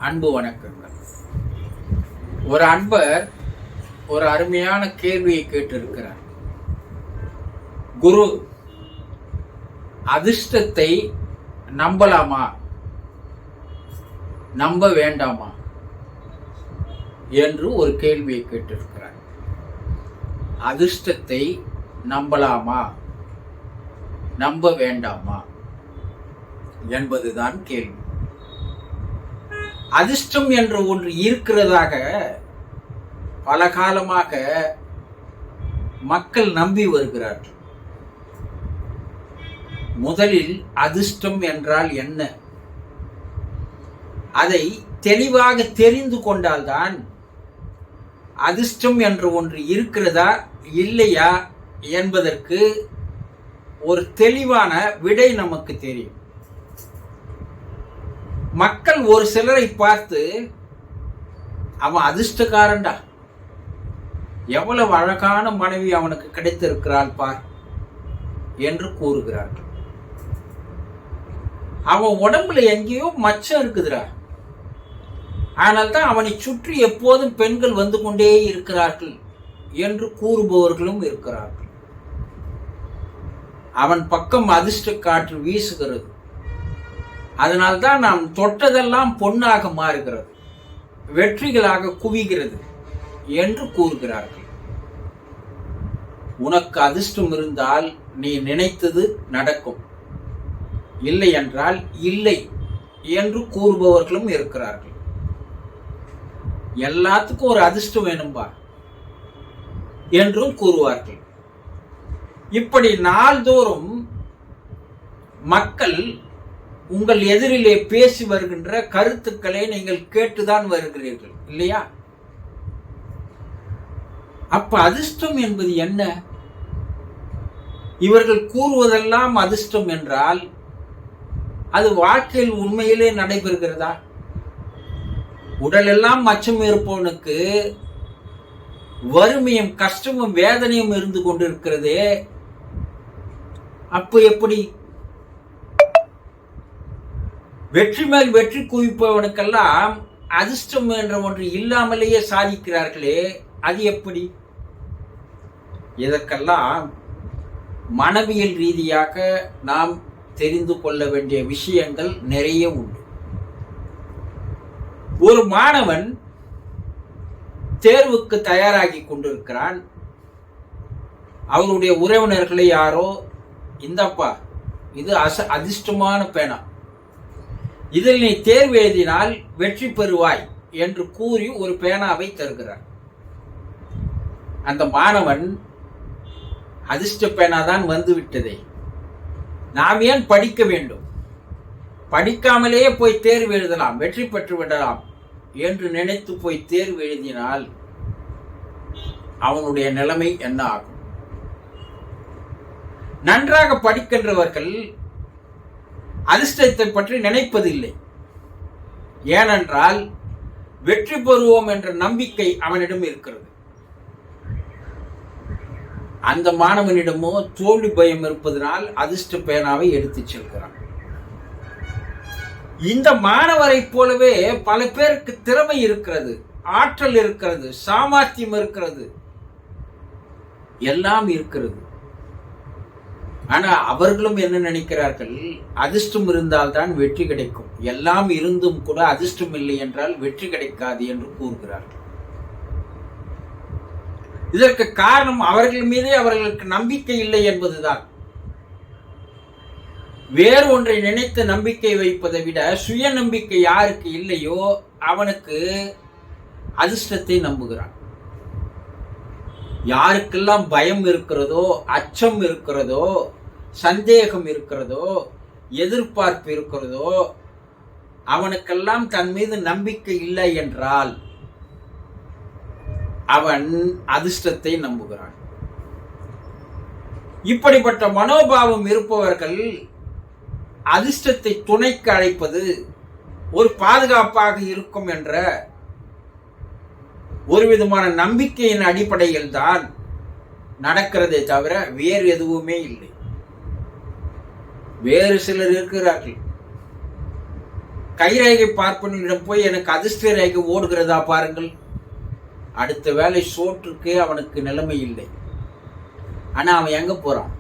அன்பு வணக்கங்கள். ஒரு அன்பர் ஒரு அருமையான கேள்வியை கேட்டிருக்கிறார். குரு, அதிர்ஷ்டத்தை நம்பலாமா, நம்ப வேண்டாமா என்று ஒரு கேள்வியை கேட்டிருக்கிறார். அதிர்ஷ்டத்தை நம்பலாமா, நம்ப வேண்டாமா என்பதுதான் கேள்வி. அதிர்ஷ்டம் என்று ஒன்று இருக்கிறதாக பல காலமாக மக்கள் நம்பி வருகிறார்கள். முதலில் அதிர்ஷ்டம் என்றால் என்ன, அதை தெளிவாக தெரிந்து கொண்டால்தான் அதிர்ஷ்டம் என்று ஒன்று இருக்கிறதா இல்லையா என்பதற்கு ஒரு தெளிவான விடை நமக்கு தெரியும். மக்கள் ஒரு சிலரை பார்த்து, அவன் அதிர்ஷ்டக்காரன்டா, எவ்வளவு அழகான மனைவி அவனுக்கு கிடைத்திருக்கிறாள் பார் என்று கூறுகிறார்கள். அவன் உடம்புல எங்கேயோ மச்சம் இருக்குதுடா, ஆனால் தான் அவனை சுற்றி எப்போதும் பெண்கள் வந்து கொண்டே இருக்கிறார்கள் என்று கூறுபவர்களும் இருக்கிறார்கள். அவன் பக்கம் அதிர்ஷ்ட காற்று வீசுகிறது, அதனால்தான் நாம் தொட்டதெல்லாம் பொன்னாக மாறுகிறது, வெற்றிகளாக குவிகிறது என்று கூறுகிறார்கள். உனக்கு அதிர்ஷ்டம் இருந்தால் நீ நினைத்தது நடக்கும், இல்லை என்றால் இல்லை என்று கூறுபவர்களும் இருக்கிறார்கள். எல்லாத்துக்கும் ஒரு அதிர்ஷ்டம் வேணும்பா என்றும் கூறுவார்கள். இப்படி நாள்தோறும் மக்கள் உங்கள் எதிரிலே பேசி வருகின்ற கருத்துக்களை நீங்கள் கேட்டுதான் வருகிறீர்கள், இல்லையா? அப்ப அதிர்ஷ்டம் என்பது என்ன? இவர்கள் கூறுவதெல்லாம் அதிர்ஷ்டம் என்றால் அது வாழ்க்கையில் உண்மையிலே நடைபெறுகிறதா? உடலெல்லாம் மச்சம் இருப்பவனுக்கு வறுமையும் கஷ்டமும் வேதனையும் இருந்து கொண்டிருக்கிறதே, அப்ப எப்படி? வெற்றி மேல் வெற்றி குவிப்பவனுக்கெல்லாம் அதிர்ஷ்டம் என்ற ஒன்று இல்லாமலேயே சாதிக்கிறார்களே, அது எப்படி? இதற்கெல்லாம் மனவியல் ரீதியாக நாம் தெரிந்து கொள்ள வேண்டிய விஷயங்கள் நிறைய உண்டு. ஒரு மாணவன் தேர்வுக்கு தயாராகி கொண்டிருக்கிறான். அவருடைய உறவினர்களை யாரோ, இந்தப்பா இது அதிர்ஷ்டமான பேனா, இதில் நீ தேர்வு எழுதினால் வெற்றி பெறுவாய் என்று கூறி ஒரு பேனாவை தருகிறார். அந்த மாணவன், அதிர்ஷ்ட பேனா தான் வந்து விட்டதே, நாம் ஏன் படிக்க வேண்டும், படிக்காமலேயே போய் தேர்வு எழுதலாம், வெற்றி பெற்று விடலாம் என்று நினைத்து போய் தேர்வு எழுதினால் அவனுடைய நிலைமை என்ன ஆகும்? நன்றாக படிக்கின்றவர்கள் அதிர்ஷ்டத்தை பற்றி நினைப்பதில்லை. ஏனென்றால் வெற்றி பெறுவோம் என்ற நம்பிக்கை அவனிடம் இருக்கிறது. அந்த மாணவனிடமோ தோல்வி பயம் இருப்பதனால் அதிர்ஷ்ட பேனாவை எடுத்துச் செல்கிறான். இந்த மாணவரை போலவே பல பேருக்கு திறமை இருக்கிறது, ஆற்றல் இருக்கிறது, சாமர்த்தியம் இருக்கிறது, எல்லாம் இருக்கிறது. ஆனா அவர்களும் என்ன நினைக்கிறார்கள், அதிர்ஷ்டம் இருந்தால்தான் வெற்றி கிடைக்கும், எல்லாம் இருந்தும் கூட அதிர்ஷ்டம் இல்லை என்றால் வெற்றி கிடைக்காது என்று கூறுகிறார்கள். இதற்கு காரணம் அவர்கள் மீதே அவர்களுக்கு நம்பிக்கை இல்லை என்பதுதான். வேறு ஒன்றை நினைத்து நம்பிக்கை வைப்பதை விட சுய நம்பிக்கை யாருக்கு இல்லையோ அவனுக்கு அதிர்ஷ்டத்தை நம்புகிறான். யாருக்கெல்லாம் பயம் இருக்கிறதோ, அச்சம் இருக்கிறதோ, சந்தேகம் இருக்கிறதோ, எதிர்பார்ப்பு இருக்கிறதோ, அவனுக்கெல்லாம் தன் மீது நம்பிக்கை இல்லை என்றால் அவன் அதிர்ஷ்டத்தை நம்புகிறான். இப்படிப்பட்ட மனோபாவம் இருப்பவர்கள் அதிர்ஷ்டத்தை துணைக்கு அழைப்பது ஒரு பாதுகாப்பாக இருக்கும் என்ற ஒரு விதமான நம்பிக்கையின் அடிப்படையில் தான் நடக்கிறதே தவிர வேறு எதுவுமே இல்லை. வேறு சிலர் இருக்கிறார்கள், கைரேகை பார்ப்பனிடம் போய் எனக்கு அதிர்ஷ்ட ரேகை ஓடுகிறதா பாருங்கள், அடுத்த வேலை சோற்றுக்கே அவனுக்கு நிலைமை இல்லை. ஆனா அவன் எங்க போறான்?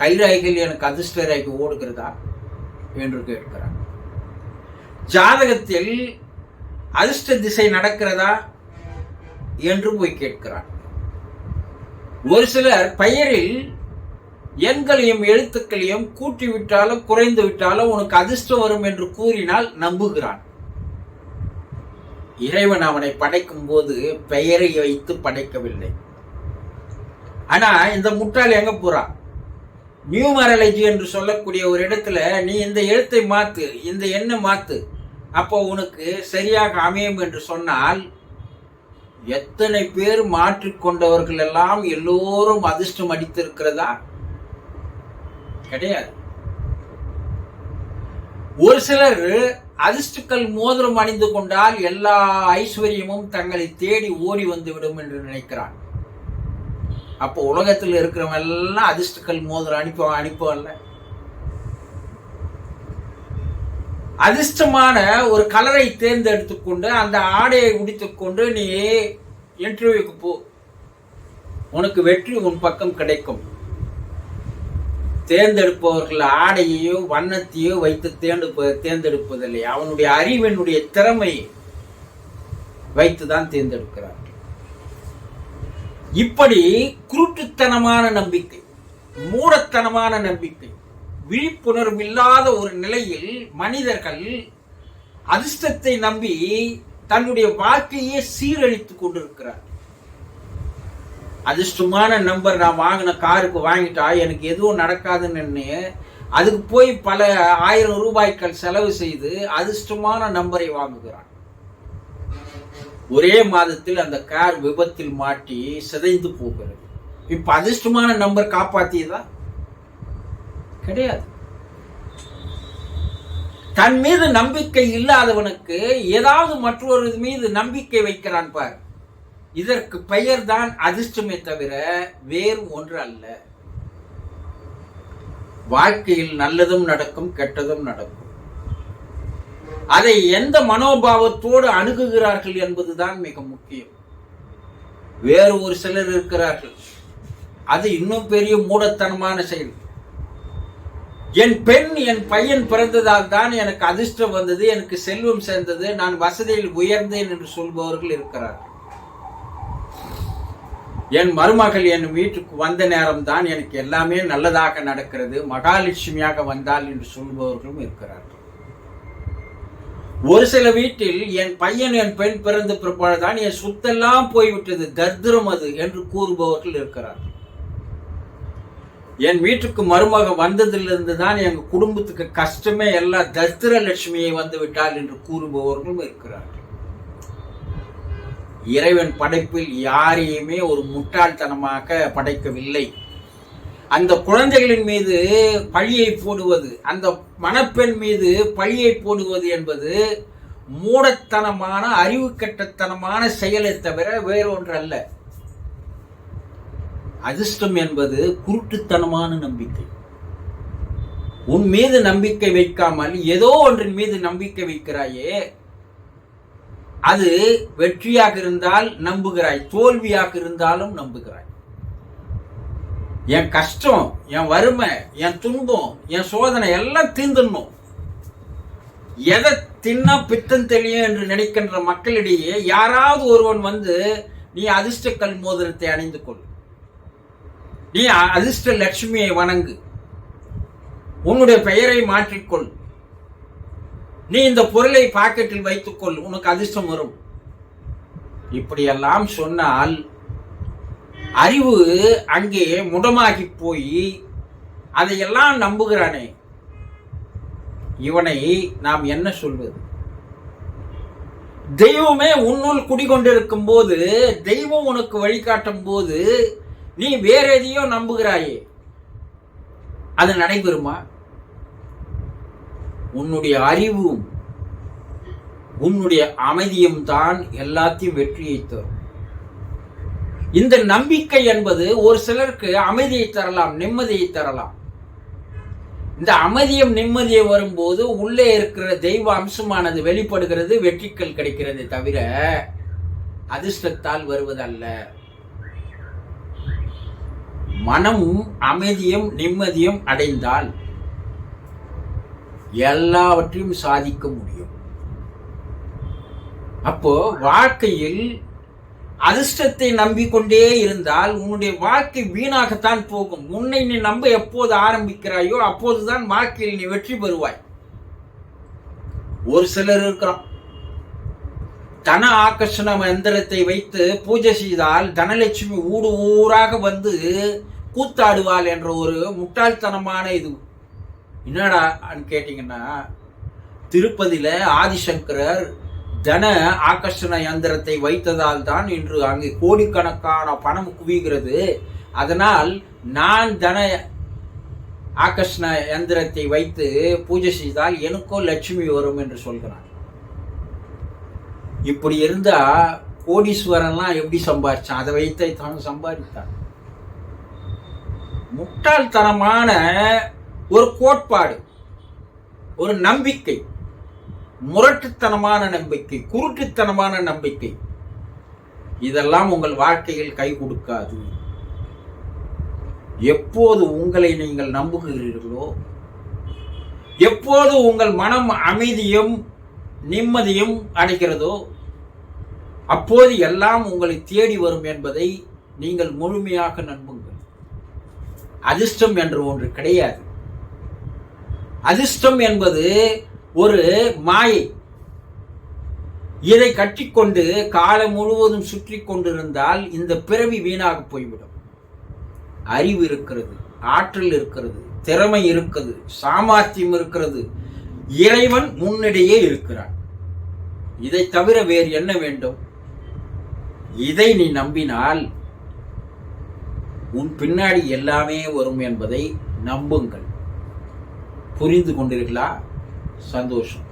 கைரேகையில் எனக்கு அதிர்ஷ்ட ரேகை ஓடுகிறதா என்று கேட்கிறான். ஜாதகத்தில் அதிர்ஷ்ட திசை நடக்கிறதா என்று போய் கேட்கிறான். ஒரு சிலர் பெயரில் எண்களையும் எழுத்துக்களையும் கூட்டி விட்டாலும் குறைந்து விட்டாலும் உனக்கு அதிர்ஷ்டம் வரும் என்று கூறினால் நம்புகிறான். இறைவன் அவனை படைக்கும் போது பெயரை வைத்து படைக்கவில்லை. ஆனா இந்த முட்டாள் எங்க போறான்? நியூமராலஜி என்று சொல்லக்கூடிய ஒரு இடத்துல நீ இந்த எழுத்தை மாத்து, இந்த எண்ணை மாத்து, அப்போ உனக்கு சரியாக அமையும் என்று சொன்னால் எத்தனை பேர் மாற்றிக்கொண்டவர்கள் எல்லாம் எல்லோரும் அதிர்ஷ்டம் அடித்திருக்கிறதா? கிடையாது. ஒரு சிலர் அதிர்ஷ்டக்கல் மோதிரம் அணிந்து கொண்டால் எல்லா ஐஸ்வர்யமும் தங்களை தேடி ஓடி வந்துவிடும் என்று நினைக்கிறான். அப்போ உலகத்தில் இருக்கிறவங்க எல்லாம் அதிர்ஷ்டக்கல் மோதிரம் அனுப்புவல்ல. அதிர்ஷ்டமான ஒரு கலரை தேர்ந்தெடுத்துக்கொண்டு அந்த ஆடையை உடித்துக்கொண்டு நீ இன்டர்வியூக்கு போ, உனக்கு வெற்றி உன் பக்கம் கிடைக்கும். தேர்ந்தெடுப்பவர்கள் ஆடையையோ வண்ணத்தையோ வைத்து தேர்ந்தெடுப்பதில்லை, அவனுடைய அறிவினுடைய திறமை வைத்துதான் தேர்ந்தெடுக்கிறார். இப்படி குருட்டுத்தனமான நம்பிக்கை, மூடத்தனமான நம்பிக்கை, விழிப்புணர்வு இல்லாத ஒரு நிலையில் மனிதர்கள் அதிர்ஷ்டத்தை நம்பி தன்னுடைய வாழ்க்கையே சீரழித்துக் கொண்டிருக்கிறார். அதிர்ஷ்டமான நம்பர் நான் வாங்கின காருக்கு வாங்கிட்டா எனக்கு எதுவும் நடக்காதுன்னு அதுக்கு போய் பல 1000 ரூபாய்கள் செலவு செய்து அதிர்ஷ்டமான நம்பரை வாங்குகிறான். ஒரே மாதத்தில் அந்த கார் விபத்தில் மாட்டி சிதைந்து போகிறது. இப்ப அதிர்ஷ்டமான நம்பர் காப்பாத்தியதா? கிடையாது. தன் மீது நம்பிக்கை இல்லாதவனுக்கு ஏதாவது மற்றொரு மீது நம்பிக்கை வைக்கிறான் பார். இதற்கு பெயர் தான் அதிர்ஷ்டமே தவிர வேறு ஒன்று அல்ல. வாழ்க்கையில் நல்லதும் நடக்கும், கெட்டதும் நடக்கும். அதை எந்த மனோபாவத்தோடு அணுகுகிறார்கள் என்பதுதான் மிக முக்கியம். வேறு ஒரு சிலர் இருக்கிறார்கள், அது இன்னும் பெரிய மூடத்தனமான செயல். என் பெண் என் பையன் பிறந்ததால் தான் எனக்கு அதிர்ஷ்டம் வந்தது, எனக்கு செல்வம் சேர்ந்தது, நான் வசதியில் உயர்ந்தேன் என்று சொல்பவர்கள் இருக்கிறார்கள். என் மருமகள் என் வீட்டுக்கு வந்த நேரம் தான் எனக்கு எல்லாமே நல்லதாக நடக்கிறது, மகாலட்சுமியாக வந்தால் என்று சொல்பவர்களும் இருக்கிறார்கள். ஒரு சில வீட்டில் என் பையன் என் பெண் பிறந்த பிற்பாடுதான் என் சொத்தெல்லாம் போய்விட்டது, தர்திரம் அது என்று கூறுபவர்கள் இருக்கிறார்கள். என் வீட்டுக்கு மருமக வந்ததிலிருந்து தான் எங்க குடும்பத்துக்கு கஷ்டமே எல்லாம், தர்திர லட்சுமியை வந்து விட்டால் என்று கூறுபவர்களும் இருக்கிறார்கள். இறைவன் படைப்பில் யாரையுமே ஒரு முட்டாள்தனமாக படைக்கவில்லை. அந்த குழந்தைகளின் மீது பழியை போடுவது, அந்த மணப்பெண் மீது பழியை போடுவது என்பது மூடத்தனமான அறிவு கட்டத்தனமான செயலை தவிர வேறொன்று அல்ல. அதிர்ஷ்டம் என்பது குருட்டுத்தனமான நம்பிக்கை. உன் மீது நம்பிக்கை வைக்காமல் ஏதோ ஒன்றின் மீது நம்பிக்கை வைக்கிறாயே, அது வெற்றியாக இருந்தால் நம்புகிறாய், தோல்வியாக இருந்தாலும் நம்புகிறாய். என் கஷ்டம், என் வறுமை, என் துன்பம், என் சோதனை எல்லாம் தீர்ந்துடணும், எதை தின்னா பித்தம் தெளியும் என்று நினைக்கின்ற மக்களிடையே யாராவது ஒருவன் வந்து நீ அதிர்ஷ்டக்கல் மோதிரத்தை அணிந்து கொள், நீ அதிர்ஷ்ட லட்சுமியை வணங்கு, உன்னுடைய பெயரை மாற்றிக்கொள், நீ இந்த பொருளை பாக்கெட்டில் வைத்துக்கொள், உனக்கு அதிர்ஷ்டம் வரும், இப்படியெல்லாம் சொன்னால் அறிவு அங்கே முடமாகி போய் அதையெல்லாம் நம்புகிறானே, இவனை நாம் என்ன சொல்வது? தெய்வமே உன்னுள் குடிகொண்டிருக்கும் போது, தெய்வம் உனக்கு வழிகாட்டும் போது நீ வேற எதையோ நம்புகிறாயே, அது நடைபெறுமா? உன்னுடைய அறிவும் உன்னுடைய அமைதியும் தான் எல்லாத்தையும் வெற்றியை தரும். இந்த நம்பிக்கை என்பது ஒரு சிலருக்கு அமைதியை தரலாம், நிம்மதியை தரலாம். இந்த அமைதியும் நிம்மதியும் வரும்போது உள்ளே இருக்கிற தெய்வ அம்சமானது வெளிப்படுகிறது, வெற்றிகள் கிடைக்கிறது தவிர அதிர்ஷ்டத்தால் வருவதல்ல. மனமும் அமைதியும் நிம்மதியும் அடைந்தால் எல்லாவற்றையும் சாதிக்க முடியும். அப்போ வாழ்க்கையில் அதிர்ஷ்டத்தை நம்பிக்கொண்டே இருந்தால் உன்னுடைய வாழ்க்கை வீணாகத்தான் போகும். உன்னை நீ நம்ப எப்போது ஆரம்பிக்கிறாயோ அப்போதுதான் வாழ்க்கையில் நீ வெற்றி பெறுவாய். ஒரு சிலர் இருக்கிறோம், தன ஆகர்ஷண மந்திரத்தை வைத்து பூஜை செய்தால் தனலட்சுமி ஊடு ஊராக வந்து கூத்தாடுவாள் என்ற ஒரு முட்டாள்தனமான இது. என்னடா கேட்டீங்கன்னா, திருப்பதியில ஆதிசங்கரர் தன ஆகர்ஷண யந்திரத்தை வைத்ததால் தான் இன்று அங்கே கோடிக்கணக்கான பணம் குவிகிறது. அதனால் நான் தன ஆகர்ஷண யந்திரத்தை வைத்து பூஜை செய்தால் எனக்கோ லட்சுமி வரும் என்று சொல்கிறான். இப்படி இருந்தா கோடீஸ்வரன்லாம் எப்படி சம்பாதிச்சான்? அதை வைத்து தான் சம்பாதித்தான். முட்டாள்தனமான ஒரு கோட்பாடு, ஒரு நம்பிக்கை, முரட்டுத்தனமான நம்பிக்கை, குருட்டுத்தனமான நம்பிக்கை, இதெல்லாம் உங்கள் வாழ்க்கையில் கை கொடுக்காது. எப்போது உங்களை நீங்கள் நம்புகிறீர்களோ, எப்போது உங்கள் மனம் அமைதியும் நிம்மதியும் அடைகிறதோ அப்போது எல்லாம் உங்களை தேடி வரும் என்பதை நீங்கள் முழுமையாக நம்புங்கள். அதிர்ஷ்டம் என்று ஒன்று கிடையாது. அதிர்ஷ்டம் என்பது ஒரு மாயை. இதை கட்டிக்கொண்டு காலம் முழுவதும் சுற்றி கொண்டிருந்தால் இந்த பிறவி வீணாக போய்விடும். அறிவு இருக்கிறது, ஆற்றல் இருக்கிறது, திறமை இருக்கிறது, சாமர்த்தியம் இருக்கிறது, இறைவன் முன்னிடையே இருக்கிறான். இதை தவிர வேறு என்ன வேண்டும்? இதை நீ நம்பினால் உன் பின்னாடி எல்லாமே வரும் என்பதை நம்புங்கள். புரிந்து கொண்டீர்களா? சந்தோஷம்.